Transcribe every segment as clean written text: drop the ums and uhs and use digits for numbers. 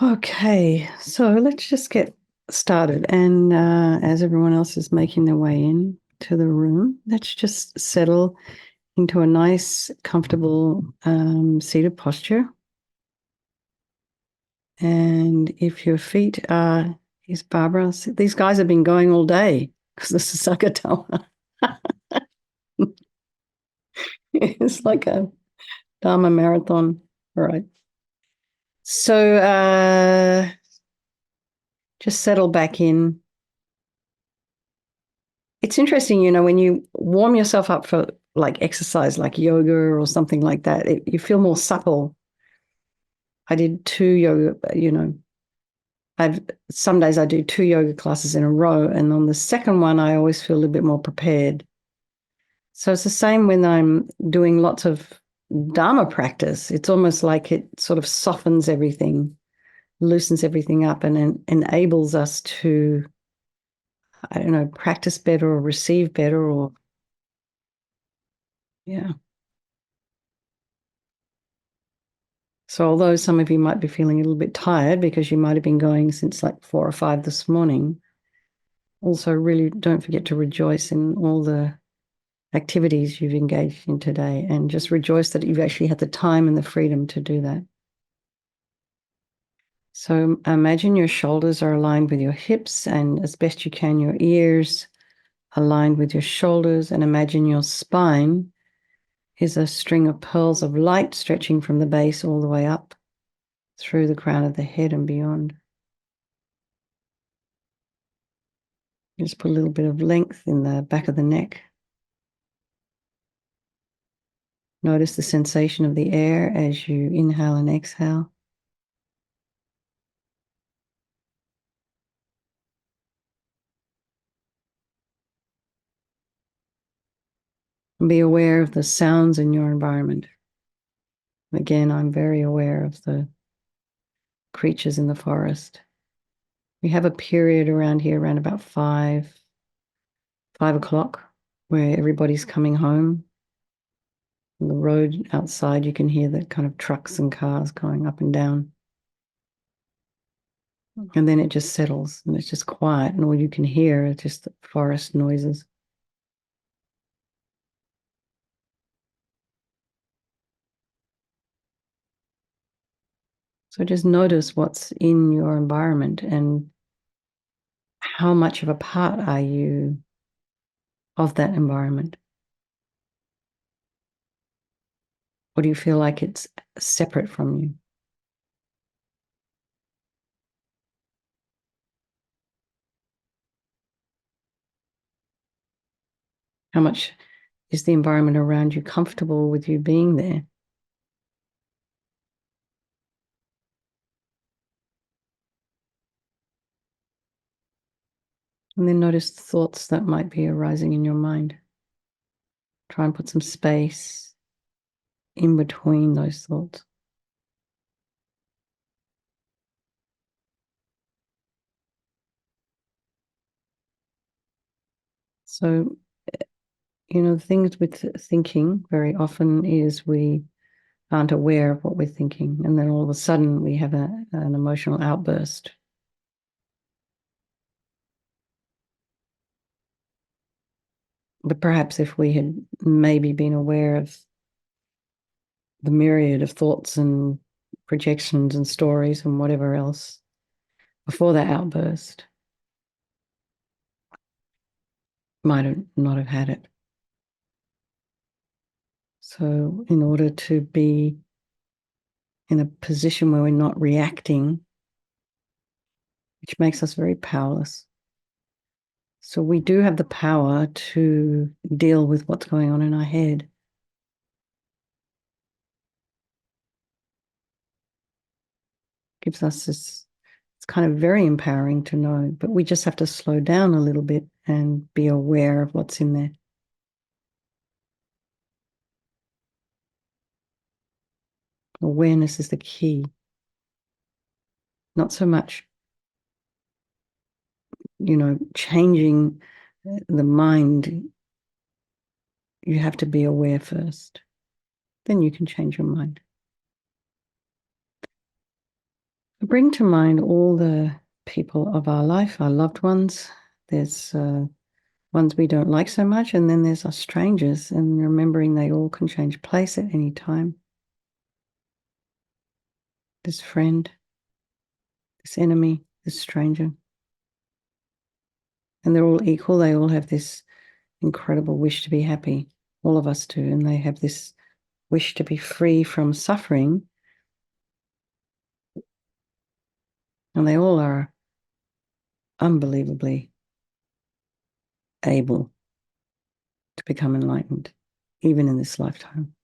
Okay, so let's just get started. And as everyone else is making their way in to the room, let's just settle into a nice, comfortable seated posture. And if your feet are, is Barbara, these guys have been going all day because this is Sakatama. It's like a Dharma marathon. All right. So just settle back in. It's interesting, when you warm yourself up for like exercise, like yoga or something like that, you feel more supple. I did two yoga, I've some days I do two yoga classes in a row, and on the second one, I always feel a little bit more prepared. So it's the same when I'm doing lots of Dharma practice. It's almost like it sort of softens everything, loosens everything up, and enables us to, I don't know, practice better or receive better or, yeah. So although some of you might be feeling a little bit tired because you might have been going since like 4 or 5 this morning, also really don't forget to rejoice in all the activities you've engaged in today, and just rejoice that you've actually had the time and the freedom to do that. So imagine your shoulders are aligned with your hips, and as best you can, your ears aligned with your shoulders, and imagine your spine is a string of pearls of light stretching from the base all the way up through the crown of the head and beyond. Just put a little bit of length in the back of the neck. Notice the sensation of the air as you inhale and exhale. And be aware of the sounds in your environment. Again, I'm very aware of the creatures in the forest. We have a period around here, around about 5 o'clock, where everybody's coming home. On the road outside, you can hear the kind of trucks and cars going up and down. And then it just settles and it's just quiet, and all you can hear is just the forest noises. So just notice what's in your environment and how much of a part are you of that environment? Or do you feel like it's separate from you? How much is the environment around you comfortable with you being there? And then notice the thoughts that might be arising in your mind. Try and put some space in between those thoughts. So, the things with thinking very often is we aren't aware of what we're thinking. And then all of a sudden we have an emotional outburst. But perhaps if we had maybe been aware of the myriad of thoughts and projections and stories and whatever else before that outburst, might have not have had it. So in order to be in a position where we're not reacting, which makes us very powerless. So we do have the power to deal with what's going on in our head. Gives us this, it's kind of very empowering to know, but we just have to slow down a little bit and be aware of what's in there. Awareness is the key. Not so much, changing the mind. You have to be aware first. Then you can change your mind. Bring to mind all the people of our life, our loved ones. There's ones we don't like so much, and then there's our strangers, and remembering they all can change place at any time. This friend, this enemy, this stranger. And they're all equal. They all have this incredible wish to be happy. All of us do. And they have this wish to be free from suffering. And they all are unbelievably able to become enlightened, even in this lifetime.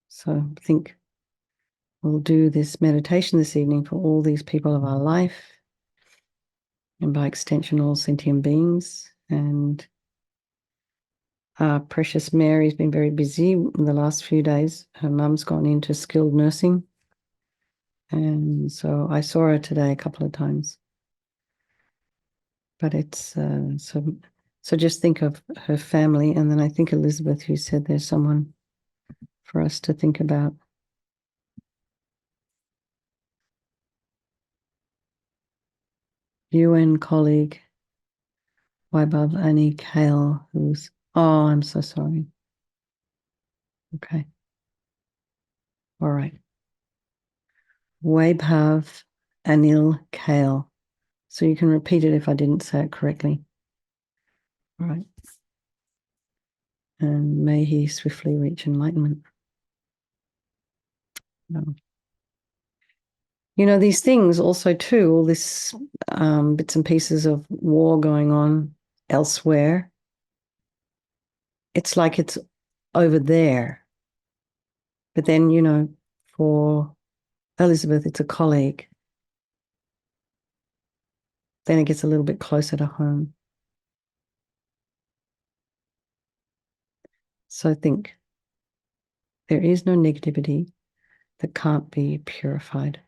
So I think we'll do this meditation this evening for all these people of our life, and by extension, all sentient beings. And our precious Mary's been very busy in the last few days. Her mum's gone into skilled nursing. And so I saw her today a couple of times. But it's so just think of her family. And then I think Elizabeth, who said there's someone for us to think about. UN colleague, Waibab Annie Kale, who's, oh, I'm so sorry. Okay. All right. Waibhav Anil Kale. So you can repeat it if I didn't say it correctly. All right. And may he swiftly reach enlightenment. No. You know, these things also too, all this bits and pieces of war going on elsewhere. It's like it's over there. But then, you know, for Elizabeth, it's a colleague. Then it gets a little bit closer to home. So think, there is no negativity that can't be purified.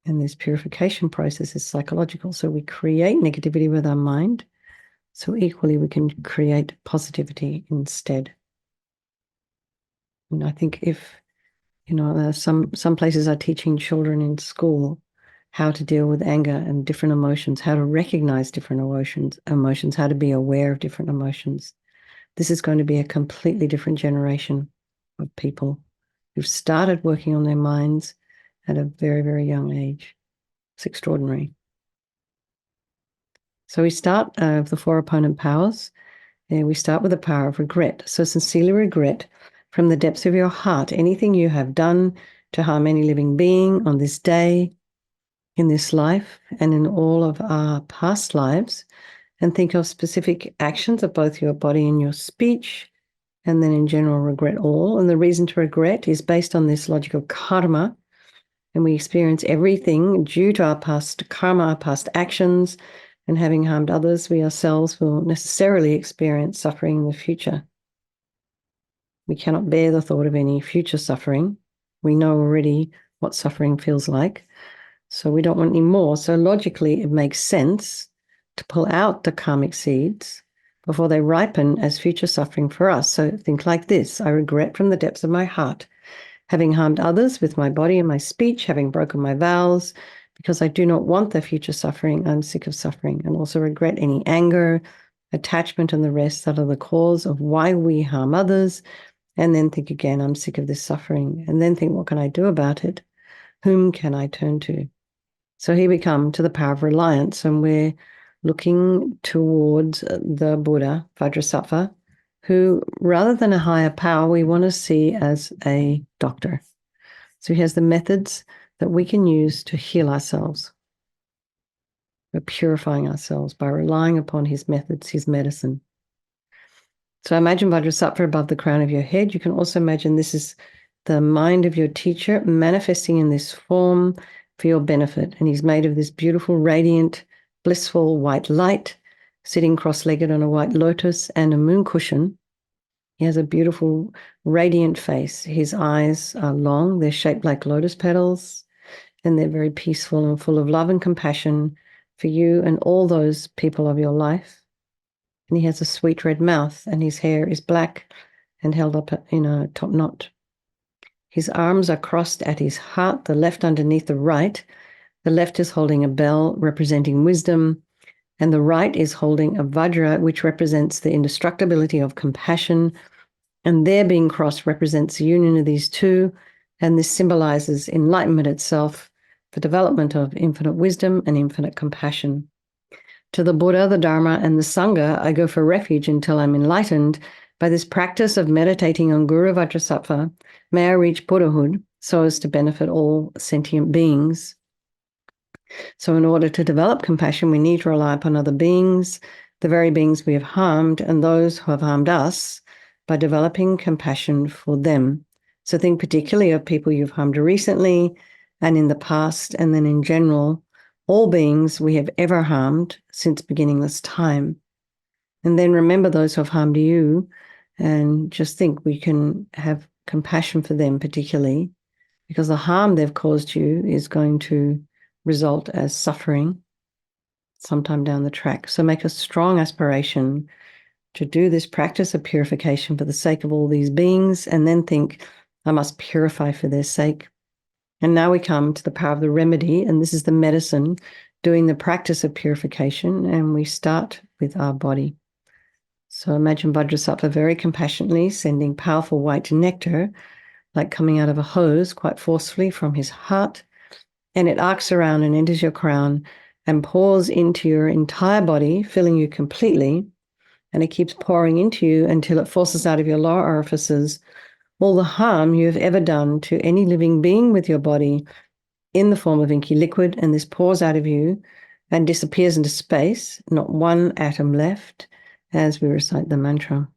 And this purification process is psychological. So we create negativity with our mind. So equally, we can create positivity instead. And I think if, you know, some places are teaching children in school how to deal with anger and different emotions, how to recognize different emotions, how to be aware of different emotions. This is going to be a completely different generation of people who've started working on their minds at a very, very young age. It's extraordinary. So we start with the four opponent powers. And we start with the power of regret. So sincerely regret from the depths of your heart anything you have done to harm any living being on this day, in this life, and in all of our past lives. And think of specific actions of both your body and your speech. And then in general, regret all. And the reason to regret is based on this logical karma. And we experience everything due to our past karma, our past actions, and having harmed others, we ourselves will necessarily experience suffering in the future. We cannot bear the thought of any future suffering. We know already what suffering feels like, so we don't want any more. So logically, it makes sense to pull out the karmic seeds before they ripen as future suffering for us. So think like this: I regret from the depths of my heart having harmed others with my body and my speech, having broken my vows, because I do not want the future suffering. I'm sick of suffering, and also regret any anger, attachment, and the rest that are the cause of why we harm others. And then think again, I'm sick of this suffering. And then think, what can I do about it? Whom can I turn to? So here we come to the power of reliance, and we're looking towards the Buddha, Vajrasattva, who, rather than a higher power, we want to see as a doctor. So he has the methods that we can use to heal ourselves. We're purifying ourselves by relying upon his methods, his medicine. So imagine Vajrasattva above the crown of your head. You can also imagine this is the mind of your teacher manifesting in this form for your benefit. And he's made of this beautiful, radiant, blissful white light, sitting cross-legged on a white lotus and a moon cushion. He has a beautiful, radiant face. His eyes are long. They're shaped like lotus petals, and they're very peaceful and full of love and compassion for you and all those people of your life. And he has a sweet red mouth, and his hair is black and held up in a top knot. His arms are crossed at his heart, the left underneath the right. The left is holding a bell representing wisdom, and the right is holding a vajra, which represents the indestructibility of compassion. And their being crossed represents the union of these two, and this symbolizes enlightenment itself, the development of infinite wisdom and infinite compassion. To the Buddha, the Dharma, and the Sangha, I go for refuge until I'm enlightened. By this practice of meditating on Guru Vajrasattva, may I reach Buddhahood so as to benefit all sentient beings. So in order to develop compassion, we need to rely upon other beings, the very beings we have harmed, and those who have harmed us, by developing compassion for them. So think particularly of people you've harmed recently and in the past, and then in general, all beings we have ever harmed since beginningless time. And then remember those who have harmed you, and just think we can have compassion for them particularly, because the harm they've caused you is going to result as suffering sometime down the track. So make a strong aspiration to do this practice of purification for the sake of all these beings, and then think, I must purify for their sake. And now we come to the power of the remedy, and this is the medicine, doing the practice of purification, and we start with our body. So imagine Vajrasattva very compassionately sending powerful white nectar, like coming out of a hose, quite forcefully from his heart, and it arcs around and enters your crown and pours into your entire body, filling you completely, and it keeps pouring into you until it forces out of your lower orifices all the harm you have ever done to any living being with your body in the form of inky liquid, and this pours out of you and disappears into space, not one atom left, as we recite the mantra.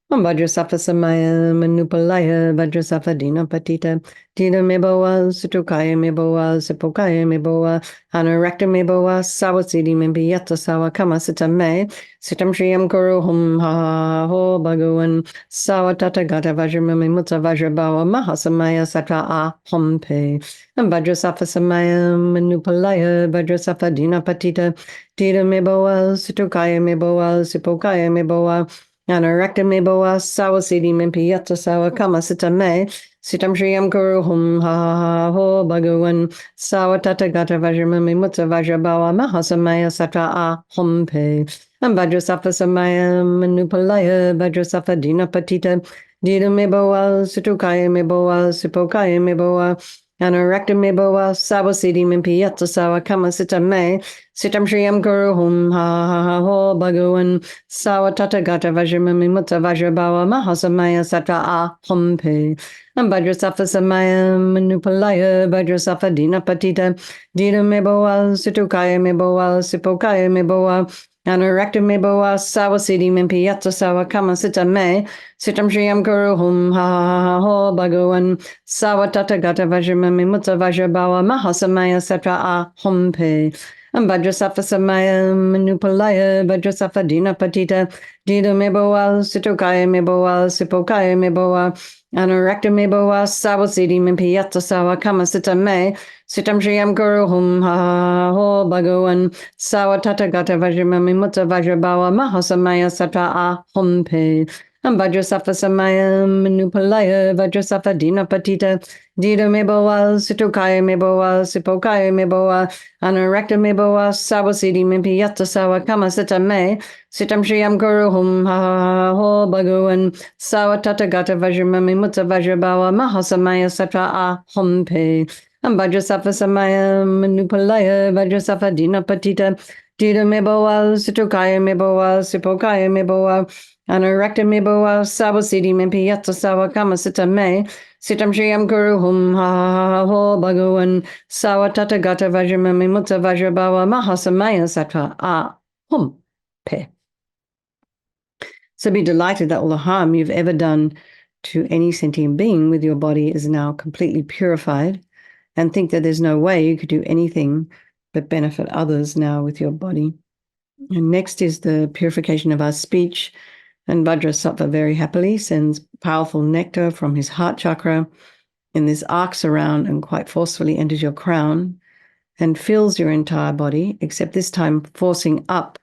Om Vajrasattva Samaya Manupalaya Vajrasattva Dina Patita Dina Meboa Sutukaya Meboa Sipokaya Meboa Anarakta Meboa Sawasidi Mimbiyata Sawa Kama Sita Me Sitam Shriyam Guru Hum Ha Ho Bhagavan Sawatata Gata Vajramami Mutta Vajrabawa Mahasamaya Satra A Hompe and Vajrasattva Samaya Manupalaya Vajrasattva Dina Patita Dina Meboa Sutukaya Meboa Sipokaya Meboa Anarakta Meboa Sawasidi Mimpiyata Sawa Kama Sita Me Sitam Shriyam Guru Hum Ha Ho Bhagavan Sawatata Gata Vajramami Mutta Vajrabawa Mahasamaya Satra A Hompe and Vajrasattva Samaya Manupalaya Vajrasattva Dina Patita Dina Meboa Sutukaya Meboa Sipokaya Meboa Anarakta Meboa Sawasidi Mimpiyata Sawa Kama Sita Me Sitam Shriyam Guru Hum Ha Ho Bhagavan Sawatata Gata Vajramami Mutta Vajrabawa Mahasamaya Satra A Hompe and Vajrasattva Samaya Manupalaya Vajrasattva Dina Patita Dina Meboa Sutukaya Meboa Sipokaya Meboa Anarakta Meboa Sawasidi Mimpiyata Sawa Kama Sita Me Sitam Shriyam Guru Hum Ha Ho Bhagavan Sawatata Gata Vajramami Mutta Vajrabawa Mahasamaya Satra A Hompe and Vajrasattva Samaya Manupalaya Vajrasattva Dina Patita Dina Meboa Sutukaya Meboa Sipokaya Meboa Anarakta Meboa Sawasidi Mimpiyata Sawa Kama Sita Me Sitam Shriyam Guru Hum Ha Ho Bhagavan Sawatata Gata Vajramami Mutta Vajrabawa Mahasamaya Satra A Hompe and Vajrasattva Samaya Manupalaya Vajrasattva Dina Patita Dina Meboa Sutukaya Meboa Sipokaya Meboa Anarakta Meboa Sawasidi Mimpiyata Sawa Kama Sita Me Sitam Shriyam Guru Hum Ha Ho Bhagavan Sawatata Gata Vajramami Mutta Vajrabawa Mahasamaya Satra A Hompe and Vajrasattva Samaya Manupalaya Vajrasattva Dina Patita Dina Meboa Sutukaya Meboa Sipokaya Meboa Anarakta Meboa Sawasidi Mimpiyata Sawa Kama Sita Me Sitam Shriyam Guru Hum Ha Ho Bhagavan Sawatata Gata Vajramami Mutta Vajrabawa Mahasamaya Satra A Hompe. So be delighted that all the harm you've ever done to any sentient being with your body is now completely purified, and think that there's no way you could do anything but benefit others now with your body. And next is the purification of our speech. And Vajrasattva very happily sends powerful nectar from his heart chakra, and this arcs around and quite forcefully enters your crown and fills your entire body, except this time forcing up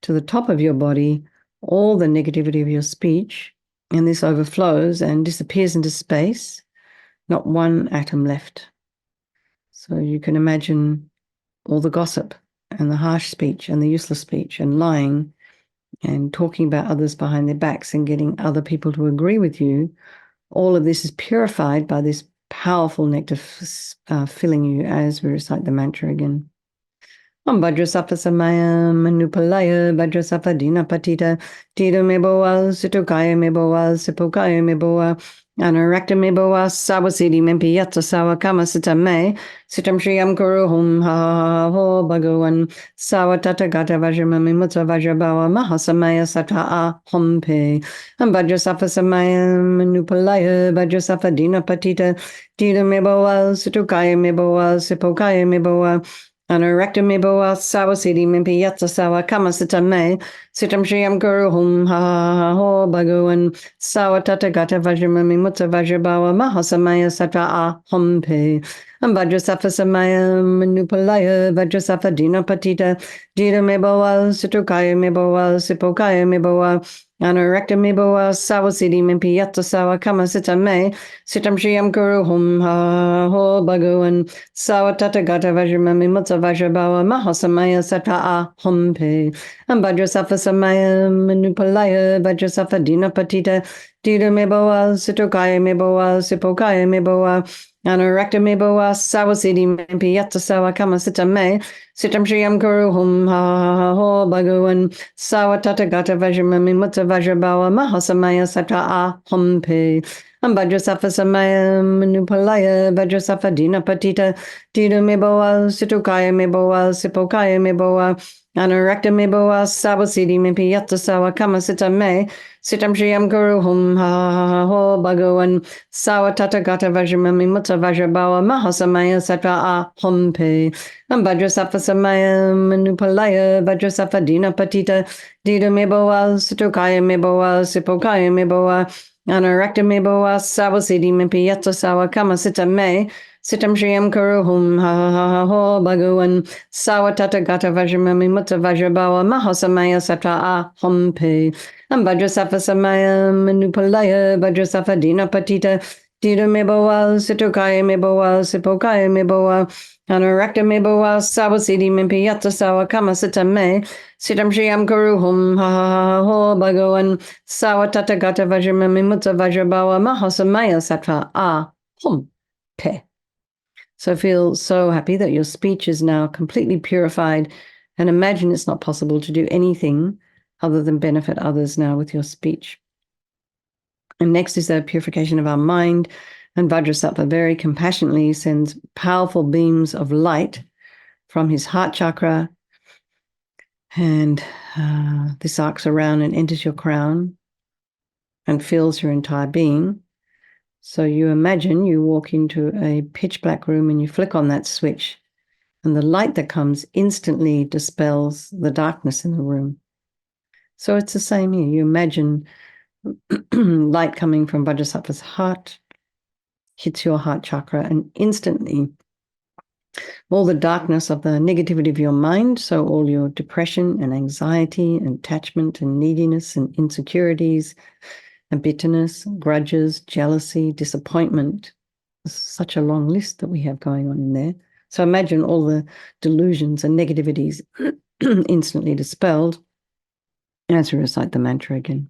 to the top of your body all the negativity of your speech, and this overflows and disappears into space, Not one atom left. So you can imagine all the gossip and the harsh speech and the useless speech and lying and talking about others behind their backs and getting other people to agree with you. All of this is purified by this powerful nectar filling you as we recite the mantra again. Om Vajrasattva Samaya Manupalaya Vajrasattva Dina Patita Tita Meboa Situkaya Meboa Sipokaya Meboa Anarakta Meboa Sawasidi Mempiyata Sawa Kama Sita Me Sitam Shriyam Kuru Hum Ha Ho Bhagavan Sawa Tata Gata Vajramami Mutta Vajrabawa Mahasamaya Sata A Hompe Om Vajrasattva Samaya Manupalaya Vajrasattva Dina Patita Tita Meboa Situkaya Meboa Sipokaya Meboa Anarakta Meboa Sawasidi Mimpi Yatsa Sawa Kama Sita Me Sitam Shriyam Guru Hum Ha Ho Bhagavan Sawa Tata Gata Vajramami Mutta Vajrabawa Mahasamaya Sata A Hompe Vajrasattva Samaya Manupalaya Vajrasattva Dina Patita Dita Meboa Situkaya Meboa Sipokaya Meboa Anarakta Meboa Sawasidi Mimpi Yatsa Sawa Kama Sita Me Sitam Shriyam Guru Hum Ha Ho Bhagavan Sawa Tata Gata Vajramami Mutta Vajrabawa Mahasamaya Sata A Hompe Vajrasattva Samaya Manupalaya Vajrasattva Dina Patita Dita Meboa Situkaya Meboa Sipokaya Meboa Anarakta Meboa Sawasidi Mimpi Yatsa Sawa Kama Sita Me Sitam Shriyam Guru Hum Ha Ho Bhagavan Sawa Tata Gata Vajramami Mutta Vajrabawa Mahasamaya Sata A Hompe Vajrasattva Samaya Manupalaya Vajrasattva Dina Patita Dita Meboa Situkaya Meboa Sipokaya Meboa Anarakta Meboa Sawasidi Mimpi Yatsa Sawa Kama Sita Me Sitam Shriyam Guru Hum Ha Ho Bhagavan Sawa Tata Gata Vajramami Mutta Vajrabawa Mahasamaya Sata A Hompe Vajrasattva Samaya Manupalaya Vajrasattva Dina Patita Dita Meboa Situkaya Meboa Sipokaya Meboa Anarakta Meboa Sawasidi Mimpi Yatsa Sawa Kama Sita Me Sitam Shriyam Kuru Hum Ha Ho Bhagavan Sawa Tata Gata Vajramami Mutta Vajrabawa Mahasamaya Sata A Hompe Vajrasattva Samaya Manupalaya Vajrasattva Dina Patita Dita Meboa Situkaya Meboa Sipokaya Meboa Anarakta Meboa Sawasidi Mimpi Yatsa Sawa Kama Sita Me Sitam Shriyam Kuru Hum Ha Ho Bhagavan Sawa Tata Gata Vajramami Mutta Vajrabawa Mahasamaya Sata A Hompe. So feel so happy that your speech is now completely purified, and imagine it's not possible to do anything other than benefit others now with your speech. And next is the purification of our mind. And Vajrasattva very compassionately sends powerful beams of light from his heart chakra, and this arcs around and enters your crown and fills your entire being. So you imagine you walk into a pitch black room and you flick on that switch, and the light that comes instantly dispels the darkness in the room. So it's the same here. You imagine light coming from Vajrasattva's heart, hits your heart chakra, and instantly all the darkness of the negativity of your mind, so all your depression and anxiety, and attachment and neediness and insecurities and bitterness, grudges, jealousy, disappointment. There's such a long list that we have going on in there. So imagine all the delusions and negativities instantly dispelled as we recite the mantra again.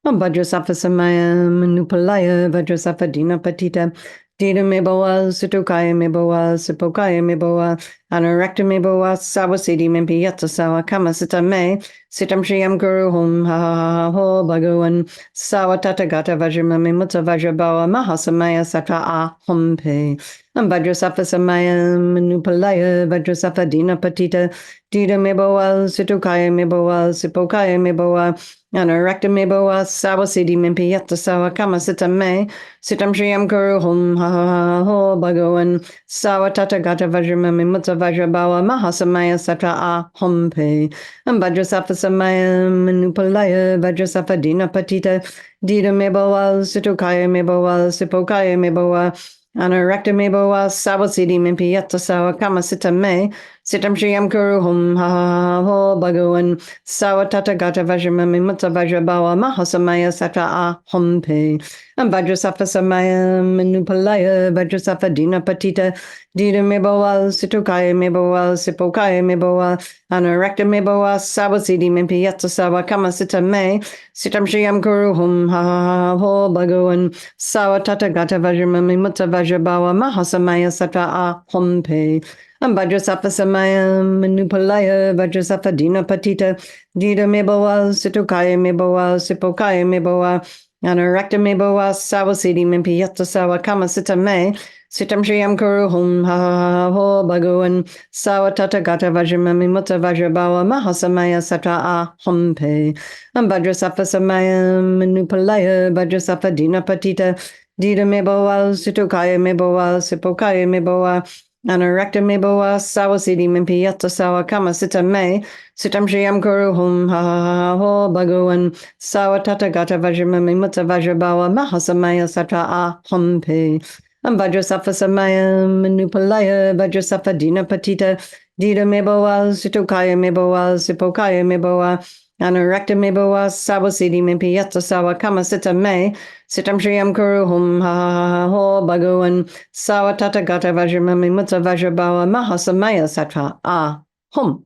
Vajrasattva Samaya Manupalaya Vajrasattva Dina Patita Dita Meboa Situkaya Meboa Sipokaya Meboa Anarakta Meboa Sawasidi Mimpi Yatsa Sawa Kama Sita Me Sitam Shriyam Guru Hum Ha Ho Bhagavan Sawa Tata Gata Vajramami Mutta Vajrabawa Mahasamaya Sata A Hompe Vajrasattva Samaya Manupalaya Vajrasattva Dina Patita Dita Meboa Situkaya Meboa Sipokaya Meboa Anarakta Meboa Sawasidi Mimpi Yatsa Sawa Kama Sita Me Sitam Shriyam Guru Hum Ha Ho Bhagavan Sawa Tata Gata Vajramami Mutta Vajrabawa Mahasamaya Sata A Hompe Vajrasattva Samaya Manupalaya Vajrasattva Dina Patita Dita Meboa Situkaya Meboa Sipokaya Meboa Anarakta Meboa Sawasidi Mimpi Yatsa Sawa Kama Sita Me Sitam Shriyam Kuru Hum Ha Ho Bhagavan Sawatata Gata Vajramami Mutta Vajrabawa Mahasamaya Satra Ah Hum Pe and Vajrasafa Samaya Manupalaya Vajrasafa Dina Patita Dida Mebawal Situkaya Mebawal Sipokaya Mebawal Anarakta Mebawal Sawasidi Mimpi Yatsa Sawa Kama Sita Me Sitam Shriyam Kuru Hum Ha Ho Bhagavan Sawatata Gata Vajramami Mutta Vajrabawa Mahasamaya Satra Ah Hum Pe Vajrasafa Samayam Manupalaya Vajrasafa Dina Patita Dida Mebawal Situkaya Mebawal Sipokaya Mebawal Anarakta Mebawal Sawasidi Mimpi Yatta Sawa Kama Sita Me Sitam Shriyam Kuru Hum Ha Ho Bhagavan Sawatata Gata Vajramami Mutta Vajrabawa Mahasamaya Satra Ah Hum Pe Vajrasafa Samayam Manupalaya Vajrasafa Dina Patita Dida Mebawal Situkaya Mebawal Sipokaya Mebawal Anarakta Meboa Sawasidi Mimpi Yatta Sawa Kama Sita Me Sitam Shriyam Kuru Hum Ha Ho Bhagavan Sawatata Gata Vajramami Mutta Vajrabawa Mahasamaya Satra Ah Hum Pe Vajrasafa Samaya Manupalaya Vajrasafa Dina Patita Dida Meboa Situkaya Meboa Sipokaya Meboa Anarakta Meboa Sawasidi Mimpi Yatta Sawa Kama Sita Me Sitam Shriyam Kuru Hum Ha Ho Bhagavan Sawatata Gata Vajramami Mutta Vajrabawa Mahasamaya Satra Ah Hum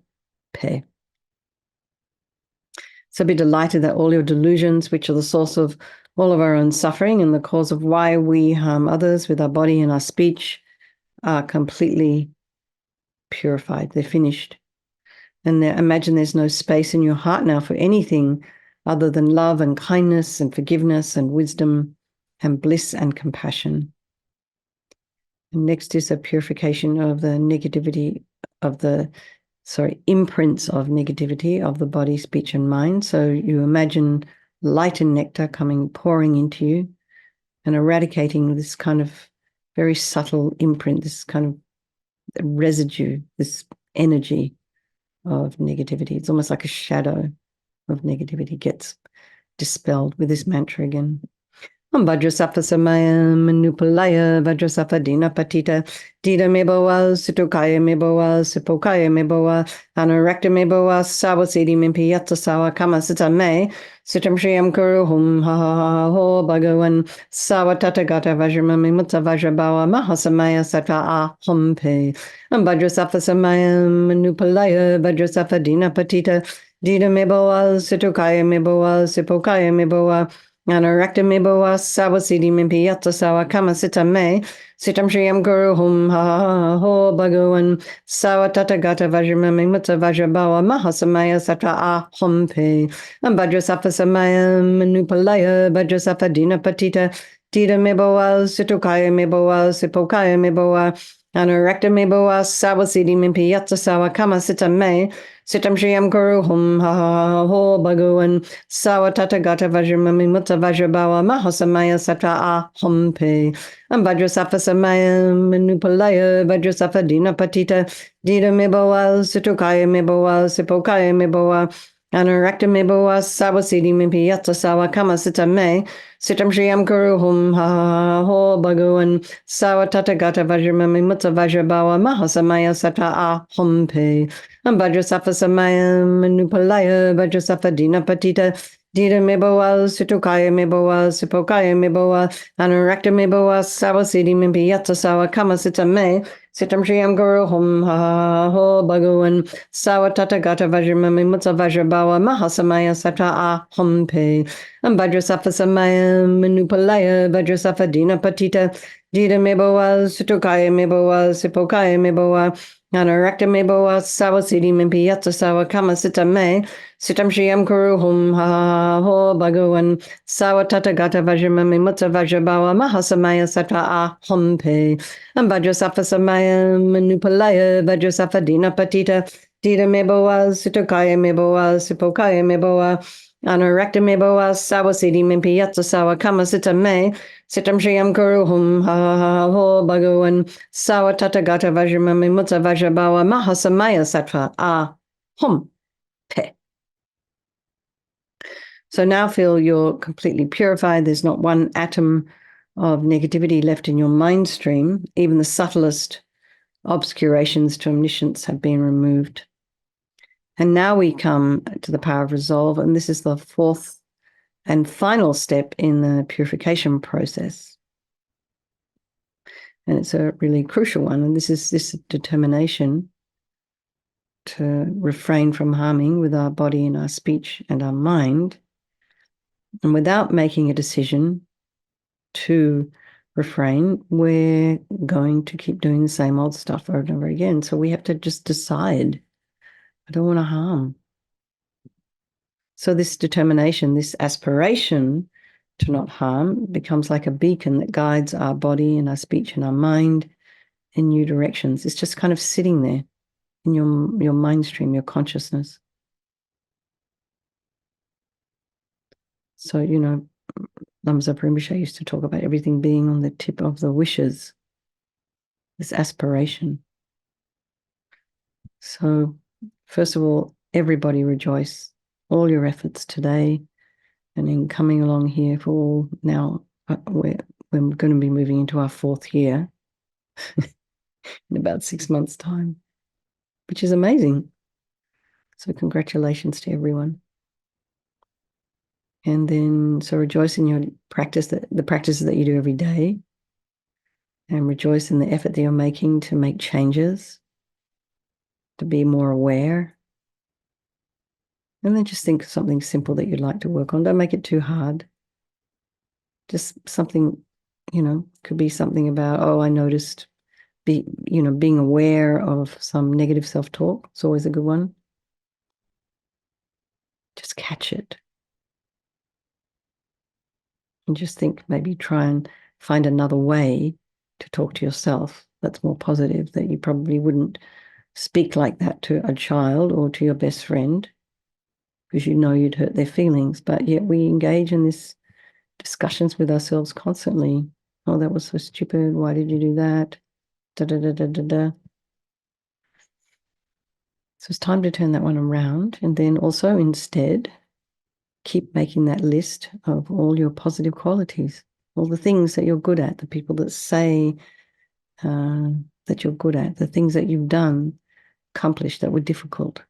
Pe. So be delighted that all your delusions, which are the source of all of our own suffering and the cause of why we harm others with our body and our speech, are completely purified. They're finished. And imagine there's no space in your heart now for anything other than love and kindness and forgiveness and wisdom and bliss and compassion. And next is a purification of the negativity of imprints of negativity of the body, speech, and mind. So you imagine light and nectar pouring into you and eradicating this kind of very subtle imprint, this kind of residue, this energy of negativity. It's almost like a shadow of negativity gets dispelled with this mantra again. Vajrasafa Samaya Manupalaya Vajrasafa Dina Patita Dida Meboa Situkaya Meboa Sipokaya Meboa Anarakta Meboa Sawasidi Mimpi Yatta Sawa Kama Sita Me Sitam Shriyam Kuru Hum Ha Ho Bhagavan Sawatata Gata Vajramami Mutta Vajrabawa Mahasamaya Satra Ah Hum Pe Vajrasafa Samaya Manupalaya Vajrasafa Dina Patita Dida Meboa Situkaya Meboa Sipokaya Meboa Anarakta Meboa Sawasidi Mimpi Yatta Sawa Kama Sita Me Sitam Shriyam Guru Hum Ha Ho Bhagavan Sawatata Gata Vajramami Mutta Vajrabawa Mahasamaya Satra Ah Hum Pe Vajrasafa Samaya Manupalaya Vajrasafa Dina Patita Dida Meboa Situkaya Meboa Sipokaya Meboa Anarakta Meboa Sawasidi Mimpi Yatta Sawa Kama Sita Me Sitam Shriyam Guru Hum Ha Ho Bhagavan Sawatata Gata Vajramami Mutta Vajrabawa Mahasamaya Satra Ah Hum Pe Vajrasafa Samaya Manupalaya Vajrasafa Dina Patita Dida Meboa Situkaya Meboa Sipokaya Meboa Anarakta Meboa Sawasidi Mimpi Yatta Sawa Kama Sita Me Sitam Shriyam Guru Hum Ha Ho Bhagavan Sawatata Gata Vajramami Mutta Vajrabawa Mahasamaya Satra Ah Hum Pe Vajrasafa Samaya Manupalaya Vajrasafa Dina Patita Dida Meboa Situkaya Meboa Sipokaya Meboa Anarakta Meboa Sawasidi Mimpi Yatta Sawa Kama Sita Me Sitam Shriyam Guru Hum Ha Ho Bhagavan Sawatata Gata Vajramami Mutta Vajrabawa Mahasamaya Satra Ah Hum Pe Vajrasafa Samaya Manupalaya Vajrasafa Dina Patita Dida Meboa Situkaya Meboa Sipokaya Meboa Anarakta Meboa Sawasidi Mimpi Yatta Sawa Kama Sita Me Sitam Shriyam Kuru Hum Ha Ho Bhagavan Sawatata Gata Vajramami Mutta Vajrabawa Mahasamaya Satra Ah Hum Pe Vajrasafa Samaya Manupalaya Vajrasafa Dina Patita Dida Meboa Situkaya Meboa Sipokaya Meboa Anarakta Meboa Sawasidi Mimpi Yatta Sawa Kama Sita Me Sitam Shriyam Kuru Hum Ha Ho Bhagavan Sawatata Gata Vajramami Mutta Vajrabawa Mahasamaya Satra Ah Hum Pe. So now feel you're completely purified. There's not one atom of negativity left in your mind stream. Even the subtlest Obscurations to omniscience have been removed. And now we come to the power of resolve, and this is the fourth and final step in the purification process. And it's a really crucial one, and this is this determination to refrain from harming with our body and our speech and our mind, and without making a decision to refrain, we're going to keep doing the same old stuff over and over again. So we have to just decide, I don't want to harm. So this determination, this aspiration to not harm becomes like a beacon that guides our body and our speech and our mind in new directions. It's just kind of sitting there in your mind stream, your consciousness. So, you know, Lama Zopa Rinpoche used to talk about everything being on the tip of the wishes, this aspiration. So, first of all, everybody rejoice. All your efforts today and in coming along here for all now, we're going to be moving into our fourth year in about 6 months' time, which is amazing. So congratulations to everyone. And then, so rejoice in your practice, the practices that you do every day, and rejoice in the effort that you're making to make changes, to be more aware. And then just think of something simple that you'd like to work on. Don't make it too hard. Just something, you know, could be something about, oh, I noticed, being aware of some negative self-talk. It's always a good one. Just catch it. And just think, maybe try and find another way to talk to yourself that's more positive, that you probably wouldn't speak like that to a child or to your best friend, because you know you'd hurt their feelings. But yet we engage in these discussions with ourselves constantly. Oh, that was so stupid. Why did you do that? Da, da, da, da, da, da. So it's time to turn that one around. And then also instead, keep making that list of all your positive qualities, all the things that you're good at, the people that say that you're good at, the things that you've done, accomplished that were difficult.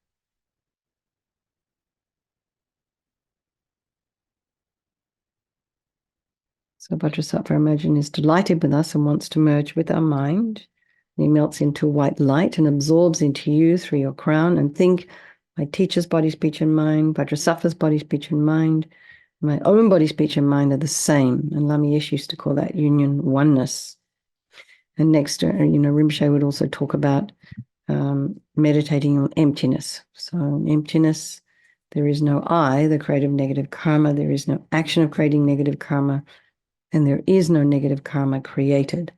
So Vajrasattva, imagine, is delighted with us and wants to merge with our mind. He melts into white light and absorbs into you through your crown. And think, my teacher's body, speech, and mind, Vajrasattva's body, speech, and mind, my own body, speech, and mind are the same. And Lama Yeshe used to call that union oneness. And next, Rinpoche would also talk about meditating on emptiness. So in emptiness, there is no I, the creative negative karma. There is no action of creating negative karma. And there is no negative karma created.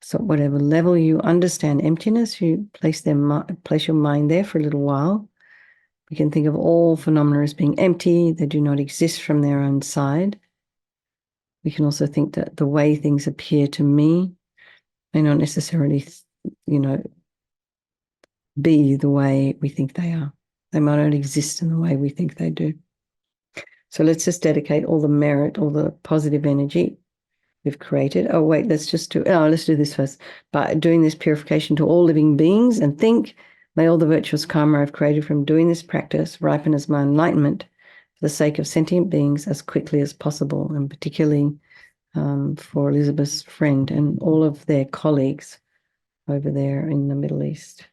So at whatever level you understand emptiness, you place your mind there for a little while. We can think of all phenomena as being empty. They do not exist from their own side. We can also think that the way things appear to me may not necessarily, be the way we think they are. They might not exist in the way we think they do. So let's just dedicate all the merit, all the positive energy we've created. Oh, wait, let's do this first. By doing this purification to all living beings, and think, may all the virtuous karma I've created from doing this practice ripen as my enlightenment for the sake of sentient beings as quickly as possible, and particularly for Elizabeth's friend and all of their colleagues over there in the Middle East.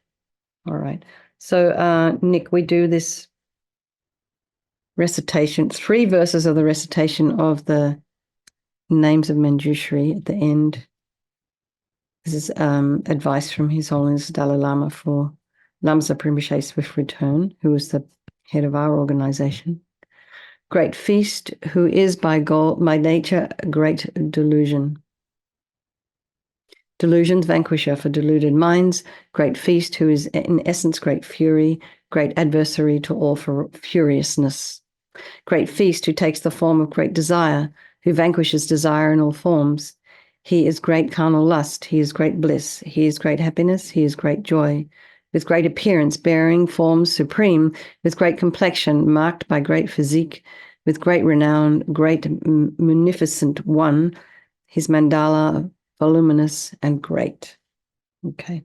All right. So, Nick, we do this recitation, 3 verses of the recitation of the names of Manjushri at the end. This is advice from His Holiness Dalai Lama for Lama Zopa Rinpoche Swift Return, who is the head of our organization. Great feast, who is by nature a great delusion. Delusions vanquisher for deluded minds. Great feast, who is in essence great fury, great adversary to all for furiousness. Great feast, who takes the form of great desire, who vanquishes desire in all forms. He is great carnal lust, he is great bliss, he is great happiness, he is great joy. With great appearance, bearing forms supreme, with great complexion, marked by great physique, with great renown, great munificent one, his mandala voluminous and great. Okay.